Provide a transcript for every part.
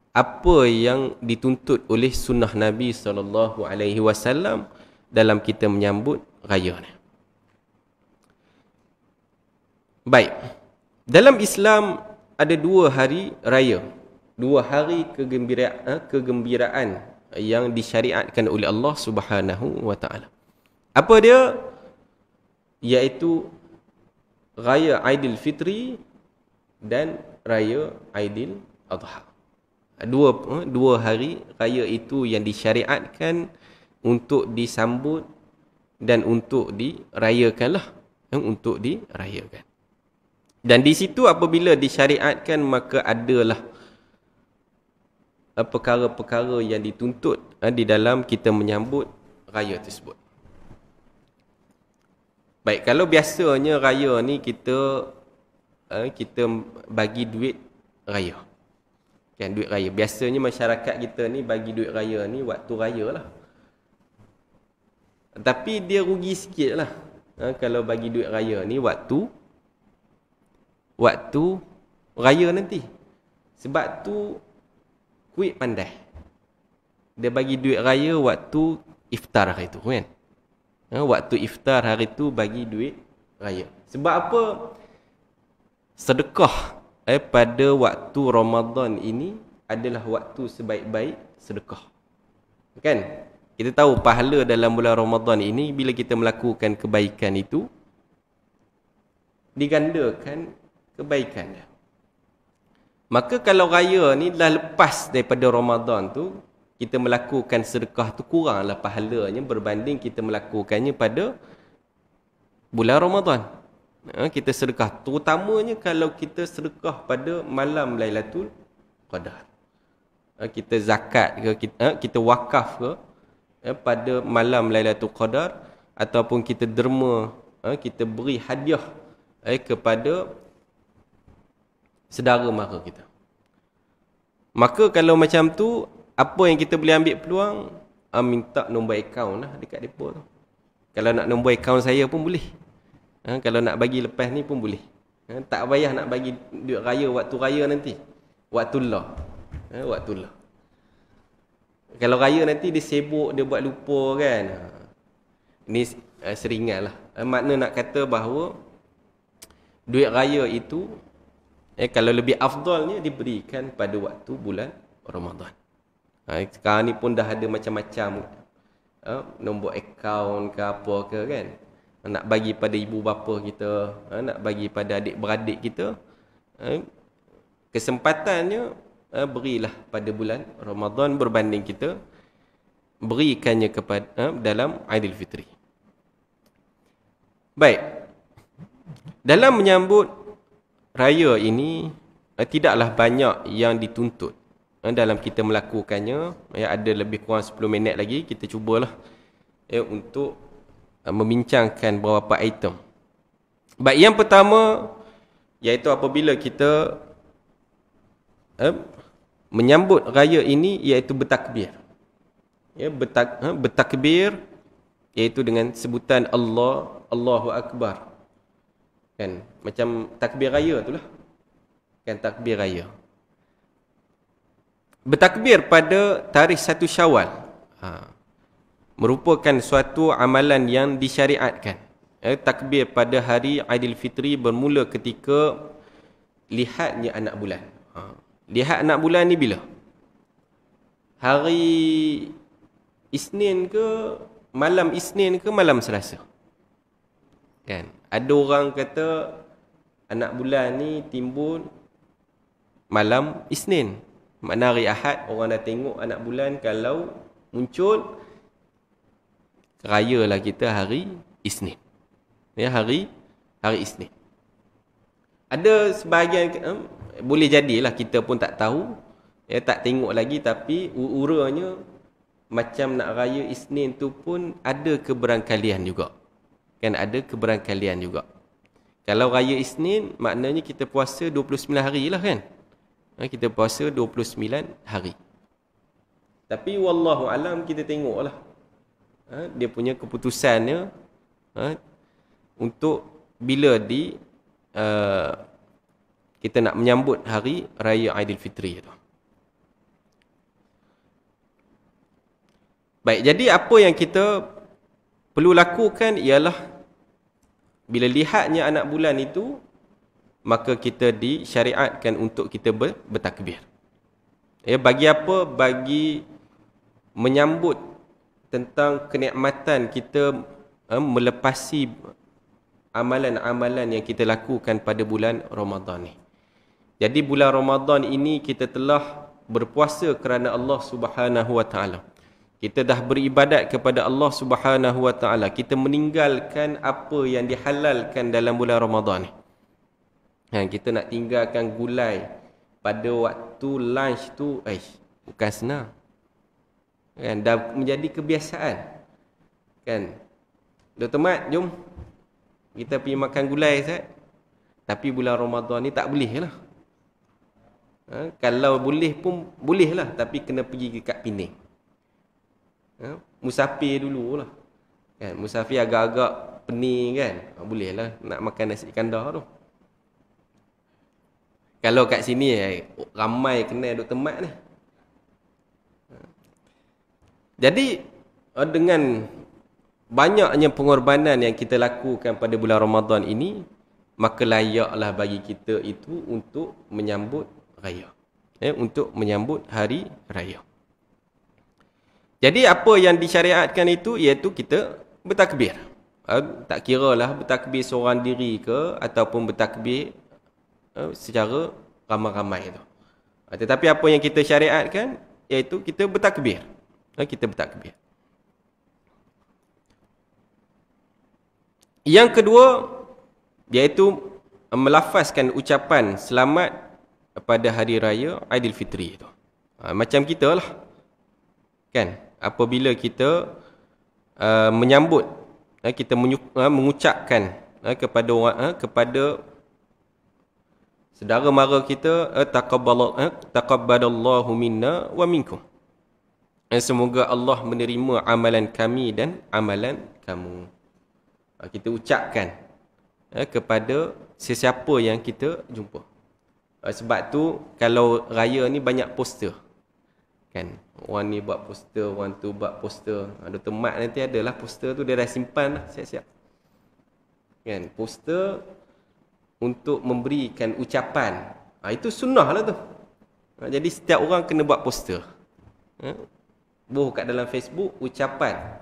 Apa yang dituntut oleh sunnah Nabi SAW dalam kita menyambut raya ni. Baik. Dalam Islam ada dua hari raya. Dua hari kegembiraan yang disyariatkan oleh Allah Subhanahu wa taala. Apa dia? Iaitu raya Aidilfitri dan raya Aidil Adha. Dua hari raya itu yang disyariatkan untuk disambut dan untuk dirayakanlah, untuk dirayakan. Dan di situ apabila disyariatkan maka adalah perkara-perkara yang dituntut di dalam kita menyambut raya tersebut. Baik, kalau biasanya raya ni kita bagi duit raya. Kan, duit raya. Biasanya masyarakat kita ni bagi duit raya ni waktu raya lah. Tapi dia rugi sikit lah. Kalau bagi duit raya ni waktu raya nanti. Sebab tu kuit pandai. Dia bagi duit raya waktu iftar hari tu kan. Waktu iftar hari tu bagi duit raya. Sebab apa? Sedekah pada waktu Ramadan ini adalah waktu sebaik-baik sedekah. Kan? Kita tahu pahala dalam bulan Ramadan ini bila kita melakukan kebaikan itu digandakan kebaikan dia. Maka kalau raya ni dah lepas daripada Ramadan tu, kita melakukan sedekah tu kuranglah pahalanya berbanding kita melakukannya pada bulan Ramadan. Kita sedekah, terutamanya kalau kita sedekah pada malam Lailatul Qadar. Kita zakat ke, kita wakaf ke pada malam Lailatul Qadar, ataupun kita derma, kita beri hadiah kepada saudara mara kita. Maka kalau macam tu, apa yang kita boleh ambil peluang? Minta nombor akaun lah dekat depa tu. Kalau nak nombor akaun saya pun boleh. Kalau nak bagi lepas ni pun boleh. Tak payah nak bagi duit raya waktu raya nanti. Waktu lah. Waktu lah. Kalau raya nanti dia sibuk, dia buat lupa kan. Ini seringat lah. Makna nak kata bahawa duit raya itu kalau lebih afdalnya diberikan pada waktu bulan Ramadan. Sekarang ni pun dah ada macam-macam nombor akaun ke apa ke kan. Nak bagi pada ibu bapa kita, nak bagi pada adik-beradik kita, kesempatannya berilah pada bulan Ramadan berbanding kita berikannya kepada dalam Aidilfitri. Baik. Dalam menyambut raya ini tidaklah banyak yang dituntut dalam kita melakukannya. Ada lebih kurang 10 minit lagi, kita cubalah untuk membincangkan beberapa item. Baik, yang pertama iaitu apabila kita menyambut raya ini iaitu bertakbir. Bertakbir iaitu dengan sebutan Allahu Akbar. Kan, macam takbir raya itulah. Kan, takbir raya. Bertakbir pada tarikh 1 Syawal. Merupakan suatu amalan yang disyariatkan. Takbir pada hari Aidilfitri bermula ketika lihatnya anak bulan. Lihat anak bulan ni bila? Hari Isnin ke, malam Isnin ke malam Selasa? Kan? Ada orang kata anak bulan ni timbul malam Isnin. Makna hari Ahad orang dah tengok anak bulan, kalau muncul rayalah kita hari Isnin. Hari Isnin. Ada sebahagian boleh jadilah kita pun tak tahu, tak tengok lagi, tapi uranya macam nak raya Isnin tu pun ada keberangkalian juga. Kan, ada keberangkalian juga. Kalau raya Isnin maknanya kita puasa 29 hari lah kan. Kita puasa 29 hari. Tapi wallahu alam, kita tengoklah dia punya keputusannya untuk bila kita nak menyambut hari raya Aidilfitri tu. Baik, jadi apa yang kita perlu lakukan ialah bila lihatnya anak bulan itu, maka kita disyariatkan untuk kita bertakbir. Bagi apa? Bagi menyambut tentang kenikmatan kita melepasi amalan-amalan yang kita lakukan pada bulan Ramadan ni. Jadi bulan Ramadan ini kita telah berpuasa kerana Allah Subhanahu Wa Taala. Kita dah beribadat kepada Allah Subhanahu Wa Taala. Kita meninggalkan apa yang dihalalkan dalam bulan Ramadan ni. Kita nak tinggalkan gulai pada waktu lunch tu, bukan senang. Kan dah menjadi kebiasaan. Kan. Dr. Mat, jom kita pergi makan gulai, Ustaz. Tapi bulan Ramadan ni tak boleh lah. Kalau boleh pun boleh lah, tapi kena pergi dekat Penang. Musafir dululah. Kan, musafir agak-agak pening kan. Boleh lah nak makan nasi kandar tu. Kalau kat sini ramai kenal Dr. Mat ni. Jadi dengan banyaknya pengorbanan yang kita lakukan pada bulan Ramadan ini, maka layaklah bagi kita itu untuk menyambut raya. Untuk menyambut hari raya. Jadi apa yang disyariatkan itu iaitu kita bertakbir. Tak kiralah bertakbir seorang diri ke ataupun bertakbir secara ramai-ramai itu. Tetapi apa yang kita syariatkan iaitu kita bertakbir. Kita bertakbir. Yang kedua iaitu melafazkan ucapan selamat pada hari raya Aidilfitri itu. Macam kita lah. Kan? Apabila kita menyambut, kita mengucapkan kepada orang, kepada saudara mara kita, taqabbalallahu minna wa minkum. Semoga Allah menerima amalan kami dan amalan kamu. Kita ucapkan kepada sesiapa yang kita jumpa. Sebab tu kalau raya ni banyak poster. Kan? Orang ni buat poster, orang tu buat poster. Dr. Mat nanti adalah poster tu dia dah simpan dah, siap-siap. Kan? Poster untuk memberikan ucapan. Itu sunnah lah tu. Jadi setiap orang kena buat poster. Buh kat dalam Facebook ucapan.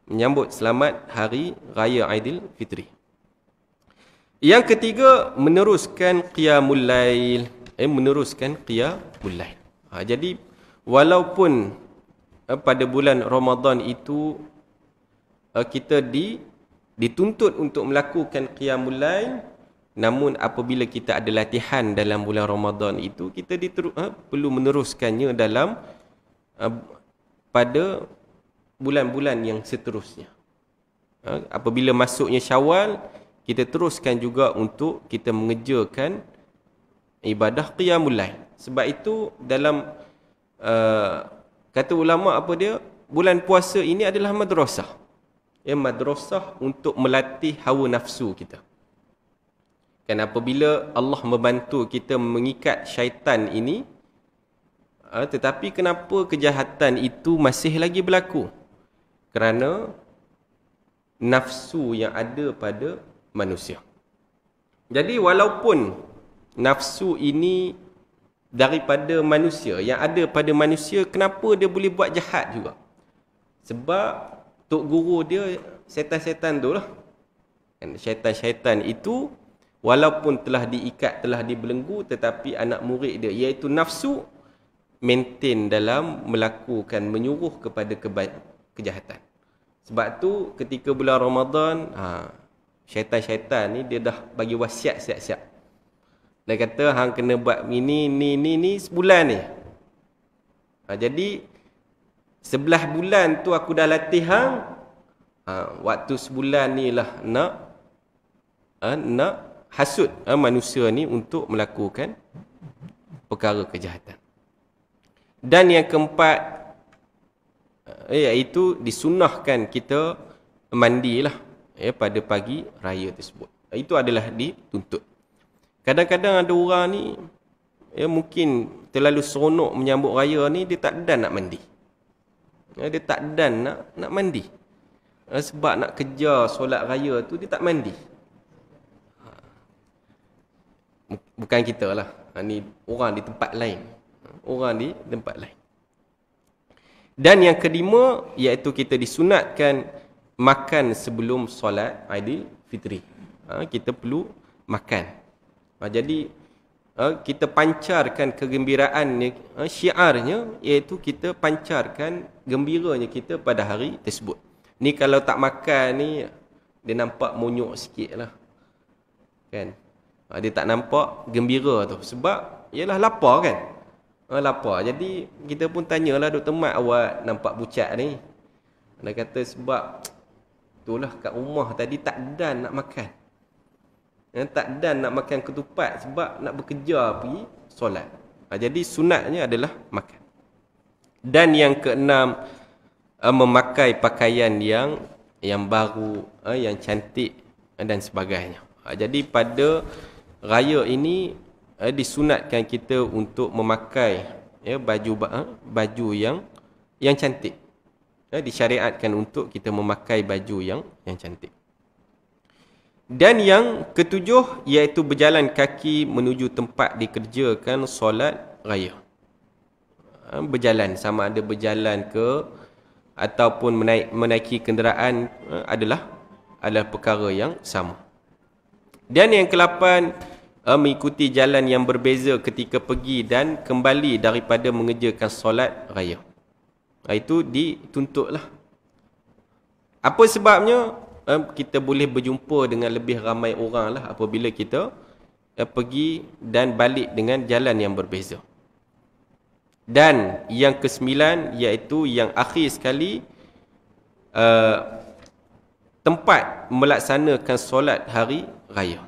Menyambut selamat hari raya Aidilfitri. Yang ketiga, meneruskan qiyamul lail. Meneruskan qiyamul lail. Jadi walaupun pada bulan Ramadan itu kita dituntut untuk melakukan qiyamul lail, namun apabila kita ada latihan dalam bulan Ramadan itu, kita perlu meneruskannya dalam pada bulan-bulan yang seterusnya. Apabila masuknya Syawal, kita teruskan juga untuk kita mengerjakan ibadah qiyamul lail. Sebab itu dalam kata ulama apa dia, bulan puasa ini adalah madrasah. Madrasah untuk melatih hawa nafsu kita. Kan apabila Allah membantu kita mengikat syaitan ini, tetapi kenapa kejahatan itu masih lagi berlaku? Kerana nafsu yang ada pada manusia. Jadi walaupun nafsu ini daripada manusia, yang ada pada manusia, kenapa dia boleh buat jahat juga? Sebab tok guru dia setan-setan tu lah. Syaitan-syaitan itu walaupun telah diikat, telah dibelenggu, tetapi anak murid dia iaitu nafsu maintain dalam melakukan, menyuruh kepada kejahatan. Sebab tu ketika bulan Ramadan, syaitan-syaitan ni dia dah bagi wasiat siap-siap. Dia kata hang kena buat ni sebulan ni. Jadi 11 bulan tu aku dah latih hang. Waktu sebulan ni lah nak hasut manusia ni untuk melakukan perkara kejahatan. Dan yang keempat, iaitu disunnahkan kita mandilah pada pagi raya tersebut. Itu adalah dituntut. Kadang-kadang ada orang ni mungkin terlalu seronok menyambut raya ni, dia tak dan nak mandi. Dia tak dan nak mandi. Sebab nak kejar solat raya tu dia tak mandi. Bukan kita lah. Ni orang di tempat lain. Orang di tempat lain. Dan yang kelima, iaitu kita disunatkan makan sebelum solat Aidilfitri. Kita perlu makan. Jadi kita pancarkan kegembiraan, syiarnya iaitu kita pancarkan gembiranya kita pada hari tersebut. Ni kalau tak makan ni, dia nampak monyok sikit lah. Kan? Dia tak nampak gembira tu. Sebab, ialah lapar kan? Lapar. Jadi, kita pun tanyalah Dr. Mat, awak nampak pucat ni. Dia kata sebab, itulah kat rumah tadi tak dan nak makan. Tak dan nak makan ketupat sebab nak bekerja pergi solat. Jadi, sunatnya adalah makan. Dan yang keenam, memakai pakaian yang baru, yang cantik dan sebagainya. Jadi pada raya ini disunatkan kita untuk memakai baju yang cantik. Disyariatkan untuk kita memakai baju yang cantik. Dan yang ketujuh iaitu berjalan kaki menuju tempat dikerjakan solat raya. Berjalan, sama ada berjalan ke ataupun menaiki kenderaan adalah perkara yang sama. Dan yang ke-8, mengikuti jalan yang berbeza ketika pergi dan kembali daripada mengerjakan solat raya. Itu dituntutlah. Apa sebabnya? Kita boleh berjumpa dengan lebih ramai orang lah apabila kita pergi dan balik dengan jalan yang berbeza. Dan yang ke-9 iaitu yang akhir sekali, tempat melaksanakan solat hari raya.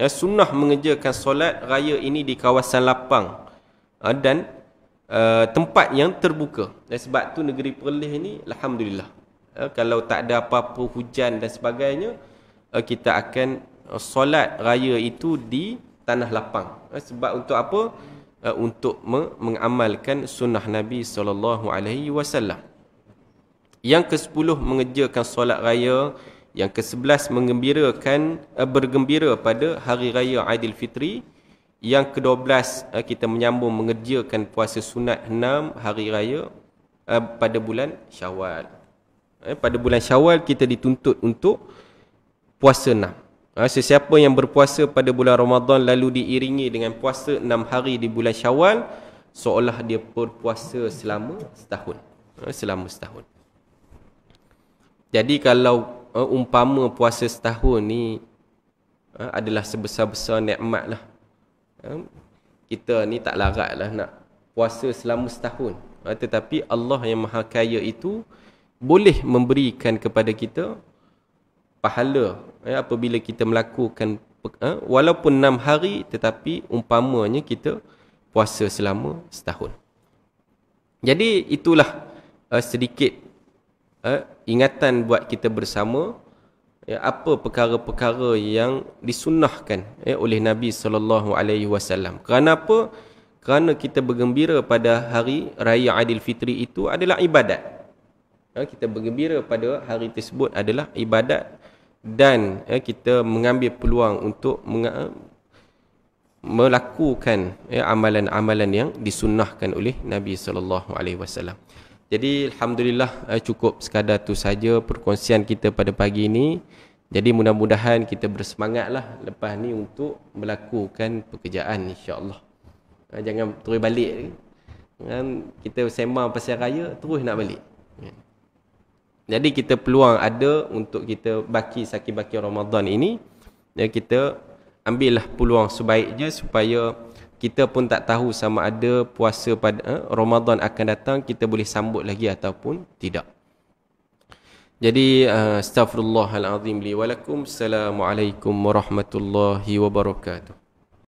Sunnah mengerjakan solat raya ini di kawasan lapang dan tempat yang terbuka. Dan sebab tu negeri Perlis ni alhamdulillah, kalau tak ada apa-apa hujan dan sebagainya, kita akan solat raya itu di tanah lapang. Sebab untuk apa? Untuk mengamalkan sunnah Nabi SAW. Yang ke-10 mengerjakan solat raya. Yang ke-11 bergembira pada hari raya Aidilfitri. Yang ke-12 kita menyambung mengerjakan puasa sunat 6 hari raya pada bulan Syawal. Pada bulan Syawal kita dituntut untuk puasa 6. Sesiapa yang berpuasa pada bulan Ramadan lalu diiringi dengan puasa 6 hari di bulan Syawal, seolah dia berpuasa selama setahun. Jadi kalau umpama puasa setahun ni adalah sebesar-besar nikmat lah. Kita ni tak larat lah nak puasa selama setahun. Tetapi Allah yang Maha Kaya itu boleh memberikan kepada kita pahala apabila kita melakukan walaupun 6 hari, tetapi umpamanya kita puasa selama setahun. Jadi itulah sedikit ingatan buat kita bersama, apa perkara-perkara yang disunnahkan oleh Nabi SAW. Kerana apa? Kerana kita bergembira pada hari raya Aidilfitri itu adalah ibadat. Kita bergembira pada hari tersebut adalah ibadat. Dan kita mengambil peluang untuk melakukan amalan-amalan yang disunnahkan oleh Nabi SAW. Jadi alhamdulillah cukup sekadar tu saja perkongsian kita pada pagi ini. Jadi mudah-mudahan kita bersemangatlah lepas ni untuk melakukan pekerjaan insya-Allah. Jangan terus balik. Kita sembang pasal raya terus nak balik. Jadi kita peluang ada untuk kita baki Ramadan ini. Kita ambillah peluang sebaiknya supaya kita pun tak tahu sama ada puasa pada Ramadan akan datang kita boleh sambut lagi ataupun tidak. Jadi astaghfirullahalazim li wa lakum. Assalamualaikum warahmatullahi wabarakatuh.